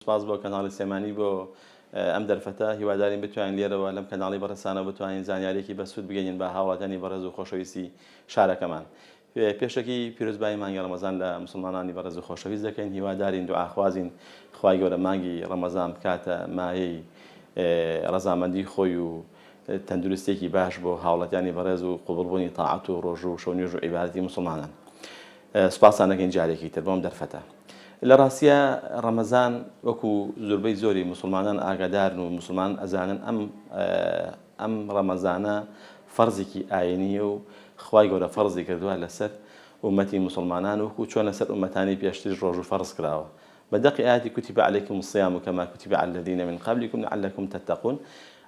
سپاس بۆ کەناڵی سێمانی بۆ ئەم دەرفەتە هیوادارین بتوانین لێرەوە لەم کەناڵی بەڕێسانە بتوانین زانیاریێکی بەسوود بگەین بە هاوڵاتیانی بەڕێز و خۆشەویستی شارەکەمان. پێشەکی پیرۆزبایی مانگی ڕەمەزان لە مسلمانانی بەڕێز و خۆشەویست دەکەین، هیوادارین دوعاخوازین خوای گەورە مانگی ڕەمەزان بکاتە مایەی ڕەزامەندی خۆی و تەندروستێکی باش بۆ هاوڵاتیانی بەڕێز و قوبڵبوونی تاعەت و ڕۆژ و شەونێژ و عیبادەتی مسلمانان. سپاسانەکەین جارێکی تر بۆم دەرفەتە. لە ڕاستیە ڕەمەزان وەکو زۆربەی زۆری مسلمانان ئاگادارن و مسلمان ئەزانن ئەم ڕەمەزانە فەرزێکی ئاینیە و خوای گەورە فەرزی کردووە لەسەر ئومەتی مسلمانان وەکو چۆن لەسەر ئومەتانی پێشتر ڕۆژ و فەرز کراوە. بەدەقی ئاەتی کوتیبە عەلەیکم الصیام کەما کوتیبە عەلە الەذینە من قەبلیکم لەعەلەکم تەتەقون.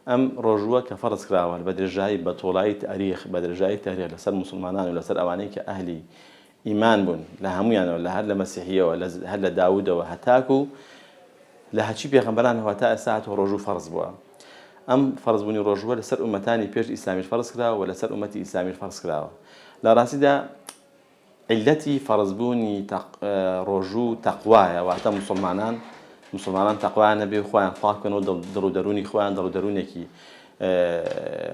ئەم ڕۆژووە کە فەرز کراوە بە درێژایی بە تۆڵایی تاریخ بە درێژایی تاریخ لەسەر مسلمانان و لەسەر ئەوانەی کە ئەهلی ئیمان بوون لە هەمویانەوە لە هەر لە مەسیحیەوە هەر لە داودەوە هەتاکو لە هەچی پێغەمبەرانەوە تا ئێستا هاتووە ڕۆژ و فەرز بووە. ئەم فەرزبوونی ڕۆژووە لەسەر ئومەتانی پێش ئیسلامیش فەرز کراوە و لەسەر ئومەتی ئیسلامیش فەرز کراوە. لە ڕاستیدا عیلەتی فەرزبوونی ڕۆژوو تەقوایە، واتە مسلمانان تەقوایان هەبێ و خۆیان پاک بکەنەوە دڵ و دەرونی خۆیان دڵ و دەرونێکی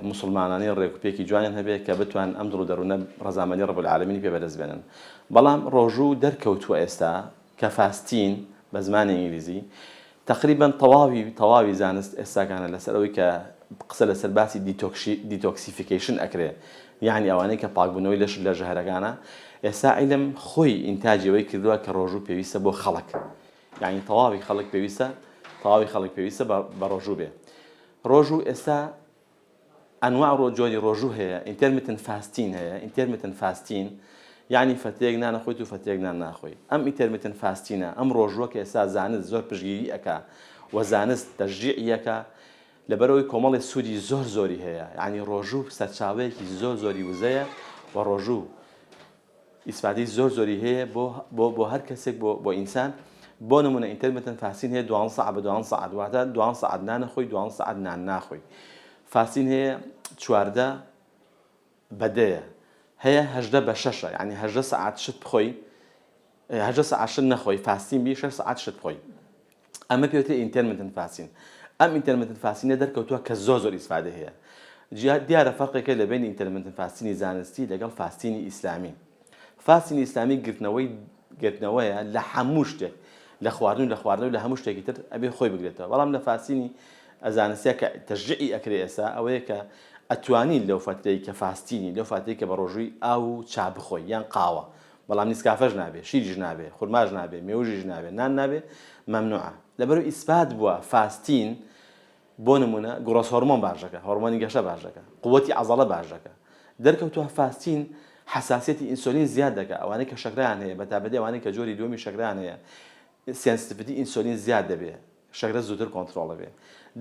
مسلمانانی ڕێکوپێکی جوانیان هەبێت کە بتوان ئەم دڵ و دەروونە ڕەزامەندی ڕەب العالەمینی پێ بەدەست بێنن. بەڵام ڕۆژوو دەرکەوتووە ئێستا کە فاستین بە زمانی ئینگلیزی تقریبا تەواوی زانست ئێستاکانە لەسەر ئەوەی کە قسە لەسەر باسی دیتۆکسیفیکیشن ئەکرێ، یعنی ئەوانەی کە پاکبوونەوەی لەش لە ژەهرەکانە ئێستا عیلم خۆی ئینتاجەوەی کردووە کە ڕۆژوو پێویستە بۆ خەڵک، یعنی تەواوی خەڵک پێویستە بە ڕۆژوو بێ. ڕۆژوو ئێستا ئەنواع جۆری ڕۆژوو هەیە، ئینتەرمیتنت فاستین هەیە. ئینتەرمیتنت فاستین یعنی فترێک نانەخۆیت و فترێک نان ناخۆی. ئەم ئینتەرمیتنت فاستینە ئەم ڕۆژووە کە ئێستا زانست زۆر پشگیری ئەکا و زانست تەشجیعی ئەکا لەبەرەوەی کۆمەڵی سوودی زۆری هەیە. یعنی ڕۆژوو سەرچاوەیەکی زۆری وزەیە و ڕۆژوو ئیسفادەی زۆری هەیە بۆ هەر کەسێک بۆ ئینسان. بۆ نمونە ئینتەرمیتنت فاستین هەیە 12 ساعت بە 12 ساعت، واتە 12 ساعت نانەخۆی 12 ساعت نان ناخۆی. فاستین هەیە 14 بەدەیە، هەیە 18 بە 6، یعنی 18 ساعت شت بخۆی 18 ساعت شت نەخۆی، فاستین بی 6 ساعت شت بخۆی. ئەمە پێوتێ ئینتەرمیتنت فاستین. ئەم ئینتەرمیتنت فاستینە دەرکەوتووە کە زۆر ئیسفادە هەیە. دیارە فەرقێکە لە بین ئینتەرمیتنت فاستینی زانستی لەگەڵ فاستینی ئیسلامی. فاستینی ئیسلامی گرتنەوەیە لە هەموو شتێک، لە خواردن و لە هەموو شتێکی تر ئەبێ خۆی بگرێتەوە. بەڵام لە فاستینی ئەزانستیە کە تەشجیعی ئەکرێ ئێستا ئەوەیە کە ئەتوانین لەو فترەی کە فاستینی لەو فترەی کە بە ڕۆژووی ئاو و چا بخۆی یان قاوە، بەڵام نیسکافەش نابێ، شیریش نابێ، خورماش نابێ، مێوژیش نابێ، نان نابێ، مەمنوعە. لەبەرەوەی ئیسپات بووە فاستین بۆ نمونە گڕۆس هۆرمۆن باش دەکە، هۆرمۆنی گەشە باش دەکە، قووەتی عەزەڵە باش دەکە. دەرکەوتووە فاستین حساسیەتی ئینسولین زیاد دەکە. ئەوانەی کە شەکرەیان هەیە بەتابەتی ئەوانەی کە جۆری دووەمی شەکرەیان هەیە سێنسیتیڤیتی ئینسولین زیاد دەبێ، شەکرە زووتر کۆنتڕۆڵ دەبێ.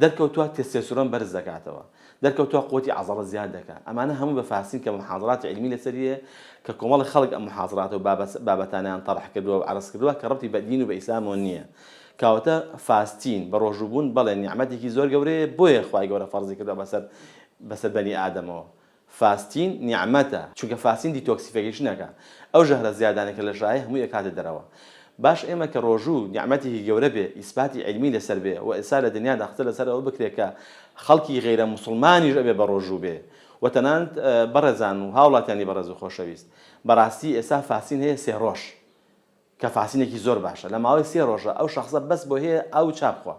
دەرکەوتووە تێستۆستێرۆن بەرز دەکاتەوە، دەرکەوتووە قووەتی عەزەڵە زیاد دەکات. ئەمانە هەموو بە فاستین کە محاضراتی عیلمی لەسەریە کە کۆمەڵی خەڵک ئەم محاضرات و بابەتانیان تەڕح کردووە و عەرز کردووە کە ڕەبتی بە دین و بە ئیسلامەوە نییە. کەواتە فاستین بە ڕۆژووبوون بەڵێ نیعمەتێکی زۆر گەورەیە، بۆیە خوای گەورە فەرزی کردووە بەسەر بەنی ئادەمەوە. فاستین نیعمەتە، چونکە فاستین دیتۆکسیفیکیشنەکە. ئەو ژەهرە زیادانێکە لە ژایە هەمووی ئەکاتە دەرەوە. باش ئێمە کە ڕۆژوو نیعمەتێکی گەورە بێ، ئیسپاتی عیلمی لەسەر بێ و ئێستا لە دنیادا قسە لەسەر ئەوە بکرێت کە خەڵکی غەیرە موسڵمانیش ئەبێ بە ڕۆژوو بێ و تەنانەت بەڕێزان و هاوڵاتیانی بەڕێز و خۆشەویست. بەڕاستی ئێستا فاستین هەیە 3 ڕۆژ کە فاستینێکی زۆر باشە. لە ماوەی 3 ڕۆژە ئەو شەخصە بەس بۆ هەیە ئەو چا بخوا.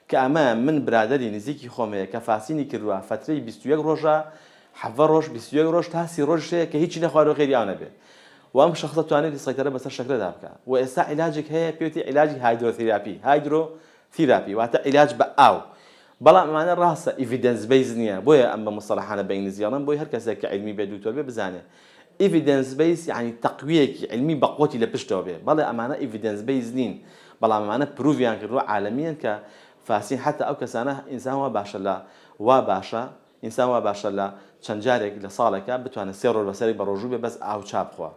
کە ئەمە من برادەری نزیکی خۆمەیە کە فاستینی کردووە فترەی 21 ڕۆژە، 7 ڕۆژ 21 ڕۆژ تا 30 ڕۆژ هەیە کە هیچی نەخوارەوە غێری ئەو نەبێ. و ئەم شەخصە توانێت سەیطرە بەسەر شەکرەدا بکات. و ئێستا عیلاجێک هەیە پێوتێ عیلاجی هایدرۆتیراپی، واتە عیلاج بە ئاو. بەڵام ئەمانە ڕاستە ئیڤیدەنس بیس نییە، بۆیە ئەم بە مصطلحانە بە ئینگلیزیەڵەن بۆی هەر کەسێک کە عیلمی بێ دوکتۆر بێ بزانێ. ئیڤیدەنس بیس یعنی تەقویەکی عیلمی بە قوتی لە پشتەوە بێ. بەڵێ ئەمانە ئیڤیدەنس بیس نین، بەڵام ئەمانە پروڤیان کردووە عالەمیان کە فاستین حتا ئەو کەسانە ئینسان وا باشە لە چەند جارێک لە ساڵێکە بتوانێت 3 ڕۆژ بەسەری بە ڕۆژوو بێ بەس ئاو چا بخوا.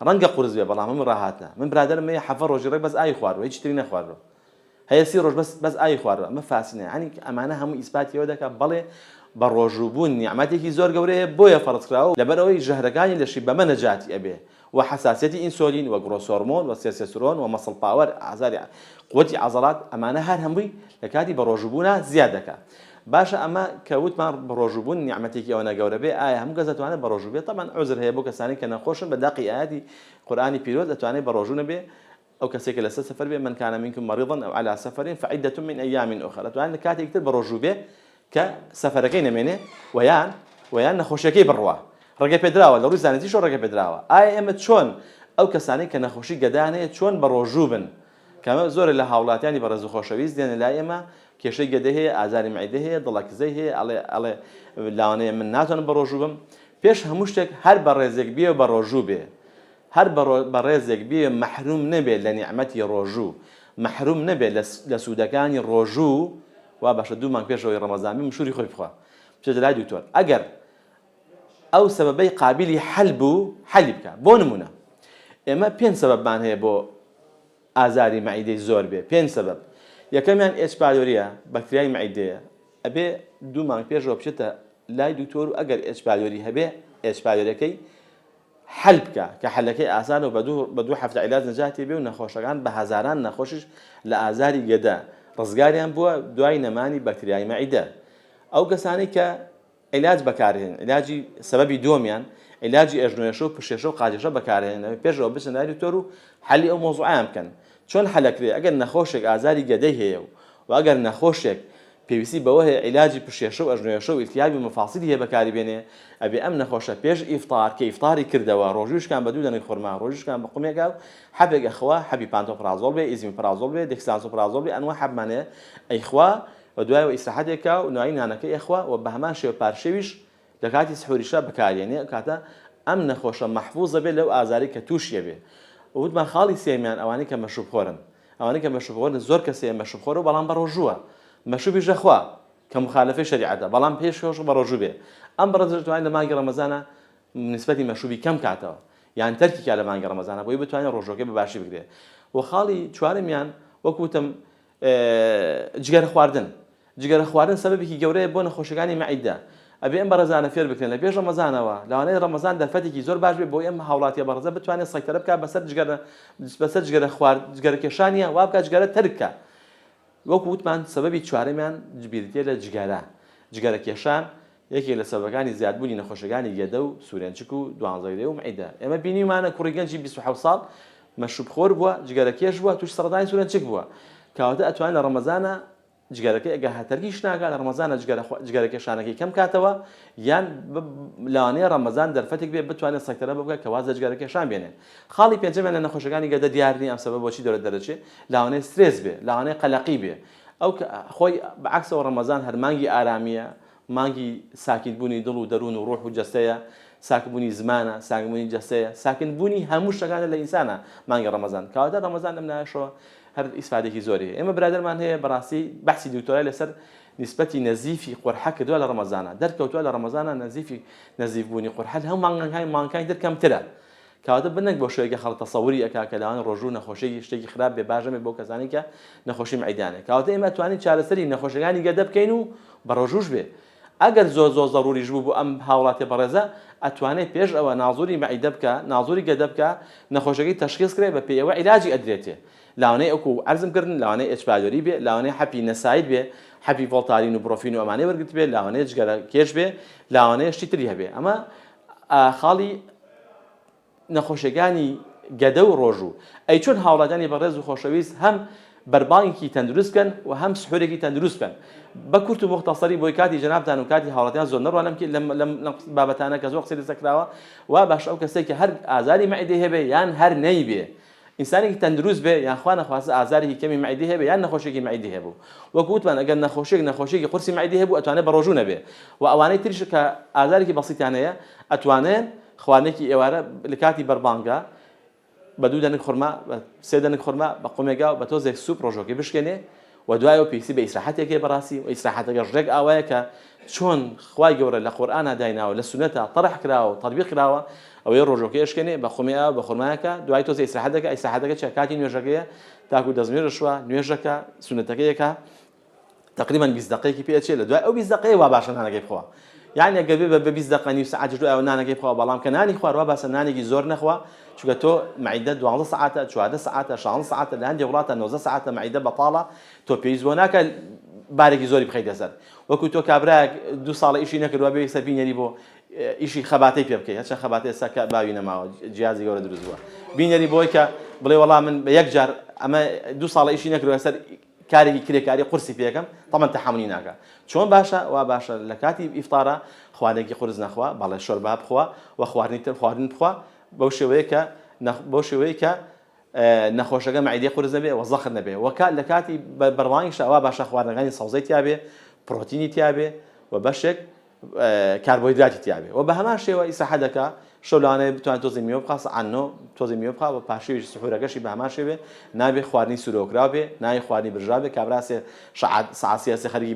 ڕەنگە قورس بێ بەڵام من ڕاهاتە. من برادەرم هەیە 7 ڕۆژی ڕێک بەس ئای خواردوە، هیچ تری نەخواردوە، هەیە 30 ڕۆژ بەس ئای خواردوە. ئەمە فاستینە. یعنی ئەمانە هەموو ئیسپاتیەوە دەکات بەڵێ بە ڕۆژووبوون نیعمەتێکی زۆر گەورەیە، بۆیە فەرز کراوە لەبەرەوەی ژەهرەکانی لەشی بەمە نەجاتی ئەبێ وحساسية إنسولين وجروس هرمون وتستوستيرون ومسل باور أعزاري قوة عضلات أمانة هر هموي لكاتي بروجبونا زيادة باشا أما كوت ما بروجبون نعمتك وأنا جوربي هم جزت وأنا بروجبي طبعا عذر هي بوك ثاني كنا خوشن بداقي آياتي قرآني بيروز أتواني بروجون به أو كسيك لسه سفر به من كان منكم مريضا أو على سفر فعدة من أيام أخرى أتواني كاتي يكتب بروجبي كسفركين منه ويان نخوشيكي بروا رجع بدراوة لو رزانتي شو رجع بدراوة أم شون أو كساني كنا خوشي جدانة شون بروجوبن كما زور اللي حولات يعني برزو خوشويز دين لا إما كشيء جده أزاري معده ضلك زيه على لانه من ناتون بروجوبم بيش همشتك هر برزك بيه بروجوبه هر برزك بيه محروم نبي لنعمتي روجو محروم نبي لسودكاني روجو وابش دو مانك بيش رمضان مشوري خوي بخوا بتجي دكتور أجر أو سببي قابلي حلبك بونمونا إما بين سبب من هي بو أزاري معدة زور به بين سبب يا كمان إيش بالوريا بكتيريا معدة أبي دو مانك بيش ربشته لا دكتور أجر إيش بالوري هبه إيش بالوري كي حلبك كحلكي آسان وبدو حفظ علاج نجاتي بيه ونخوشان بهزاران نخوشش لأزاري جدا رزقاريان بوا دواي نماني بكتيريا معدة أو كساني علاج بكارهن علاجي سببي دوميان علاجي اجنويشو بشيشو قاجشو بكارهن بيجو بس دكتورو حلي او موضوع امكن شلون حلك لي اگر نخوشك ازاري قديه هي واگر نخوشك بي بي سي بوه علاجي بشيشو اجنويشو التيابي مفاصل هي بكاري بينه ابي ام نخوشه بيج افطار كيفطاري كردوا روجوش كان بدودن خرما روجوش كان بقوميقاو حبق اخوا حبي بانتوبرازول بي ازميبرازول بي ديكسانسوبرازول بي انواع حب منه اخوا ودواء واستراحتك ونوعين هناك إخوة وبهمان شيء بارشيش لكاتي سحوري شاب بكاري يعني كاتا أمن خوشة محفوظة به لو أزاري كتوش يبي وود ما خالي سيمان أواني كمشروب خورن أواني كمشروب خورن زور كسي مشروب خورو بلان بروجوا مشروب جخوا كمخالفة شريعة بلان بيش خوش بروجوا به أم برزت وين لما جرى رمضان بالنسبة مشروبي كم كاتا يعني تركي على ما جرى رمضان بوي بتواني روجوا كي بباشي بكده وخالي شوارم يعني وكوتم جگر خواردن سببی که جوره بون خوشگانی معده ابي ام برزانه فير بكن لبيج رمضان لو رمضان درفتي کی زور باش بو ام حولات يا برزه بتواني سيطره بك بس جگر خوارد جگر کشانيه وابك جگر تركه وقت من سببی چوارمان جبیرتی جگر کشان یکی لسببانی زیاد بودی نخوشگانی یدو سورنچکو دوانزایده و معده اما بینی معنا کورگنجی 27 سال مشروب خور بوا جگر کش بوا توش سرطان سورنچک بوا كاودا أتوان رمضان جگرك إجا تركيش ناقل رمضان جگرك شانكي كم كاتوا يان لاني رمضان درفتك بيه بتوان السيطرة بقى كوازا جگرك شان بينه خالي بينجم أن نخوشگاني قد ديارني أم سبب وشي دور الدرجة لاني ستريس بيه لاني قلقي بيه أو خوي بعكس رمضان هر مانجي آرامية مانجي ساكن بوني دلو درون وروح وجسية ساكن بوني زمانة ساكن بوني جسية ساكن بوني هموش شغال الإنسان مانجي رمضان كاودا رمضان لمنا شو هر استفادة زورية إما برادر من هي براسي بحثي دكتوراه لسر نسبة نزيفي قرحة كدوا لرمضان درك وتوا لرمضان نزيف بوني قرحة هم ما كان در كم ترى كاتب بنك بوشي كخلط تصوري أكاكلان رجو نخوشي يشتكي خراب بباجم بوك زانيكا نخوشي معيدانه كاتب إما تواني شارسري نخوشي يعني قدب كينو برجوش به أجر زو ضروري جبوب أم حاولات برزة أتواني بيج أو ناظوري معيدبك ناظوري قدبك نخوشي تشخيص كريه ببي وعلاجي أدريته لانه اكو عزم كردن لانه اتش بالوري به لانه حبي نسايد به حبي فولتارين وبروفين وامانه ورقت به لانه جگر كيش به لانه اشتري به اما خالي نخوشگاني قدو روجو اي چون حاولاتاني برز وخوشويز هم بربانكي تندرست كن وهم سحوركي تندرست كن بكرت مختصري بويكاتي جنابتان وكاتي حاولاتان زون نرو لم لم بابتانا كزوق سيد سكراوا وباش او كسي هر ازاري معده هبه يعني هر نيبه إنساني تندروس به يعني أخوانا خواص أعزاره كمي معده به يعني نخوشي معده به وقوت من أجل نخوشي قرصي معده به أتوانى بروجون به وأواني تريش كأعزاره بسيط يعني أتوانى خوانك إوارة لكاتي بربانجا بدودن خرما سيدن خرما بقوميجا وبتوزع سوب روجوكي بشكنه ودوايو بيسي بإسراحتك كي براسي وإسراحتك رجع أواك شون خواي جورا القرآن داينا ولا السنة طرح كراو تطبيق كراو أو يروجوكي إشكنه بقوميا بخرماك دوايو توزع إسراحتك شكاتي نيوجاكية تاكو دزمير شوا نيوجاكا سنتك يكا تقريبا 20 دقيقة بيأتشيل دوايو 20 دقيقة وابعشان أنا كيف خوا یعنی ئەگەر بێ بە 20 دقیقە نیم سەعات دوای ئەوە نانەکەی بخەوە بەڵام کە نانی خوارەوە باسە نانێکی زۆر نەخوا چونکە تۆ معیدە 12 ساعتە 14 ساعتە 16 ساعتە لە هەندێک وڵاتە 90 ساعتە معیدە بەتاڵە تۆ پێویست بۆ ناکە بارێکی زۆری بخەیتە سەر وەکو تۆ کابراایەک 2 ساڵە ئیشی نەکردووە بێ سەر بینێری بۆ ئیشی خەباتەی پێ بکەیت هەرچەند خەباتەی ئێستا کە باوی نەماوە جیازی گەورە دروست بووە بینێری بۆی کە بڵێ وەڵام من بە یەک جار ئەمە 2 ساڵە ئیشی نەکردووە سەر کارێکی کرێکاری قورسی پێکەم تەمەن تەحملی ناکە چۆن باشە وا باشە لە کاتی ئیفطارە خواردنێکی قورس نەخوا بەڵێ شۆربا بخوا و خواردنی تر خواردن بخوا بەو شێوەیە کە نەخۆشەکە معیدەی قورس نەبێ و زەخر نەبێ و لە کاتی بەڕوانیشە وا باشە خواردنەکانی سەوزەی تیابێ پرۆتینی تیابێ و بەشێک کاربۆیدراتی تیابێ و بە هەمان شێوە ئیساحە دەکا شەولانەیە بتوان تۆزی میوە بخا سەعات 9 تۆزی میوە بخا و پاشەویش سحورەکەشی بە هەمان شێوێ نابێ خواردنی سورۆکراو بێ نای خواردنی برژاو بێ کابراسێ سەعات سیاسێ خەریکی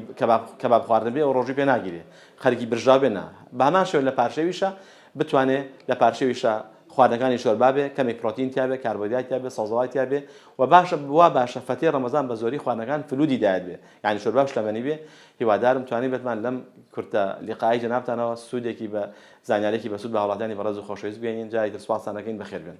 کەباب خواردن بێ و ڕۆژی پێ ناگیرێ خەریکی برژاو بێ نا بە هەمان شێوە لە پاشەویشە بتوانێ لە پاشەویشە خواردنەکانی شۆربا بێ کەمێک پرۆتین تیابێ کاربۆیدرات تیابێ سەوزەڵات تیابێ و باشە فەتێ ڕەمەزان بە زۆری خواردنەکان فلودی دایەت بێ یعنی شۆربا شلەمەنی بێ هیوادارم توانی بێتمان لەم کورتە لیقایی جەنابتانەوە سوودێکی بە زانیارێکی بەسوود بە هاوڵاتیانی بەڕێز و خۆشەویست بێنین جای دەسواسانەکەین بەخێر بێن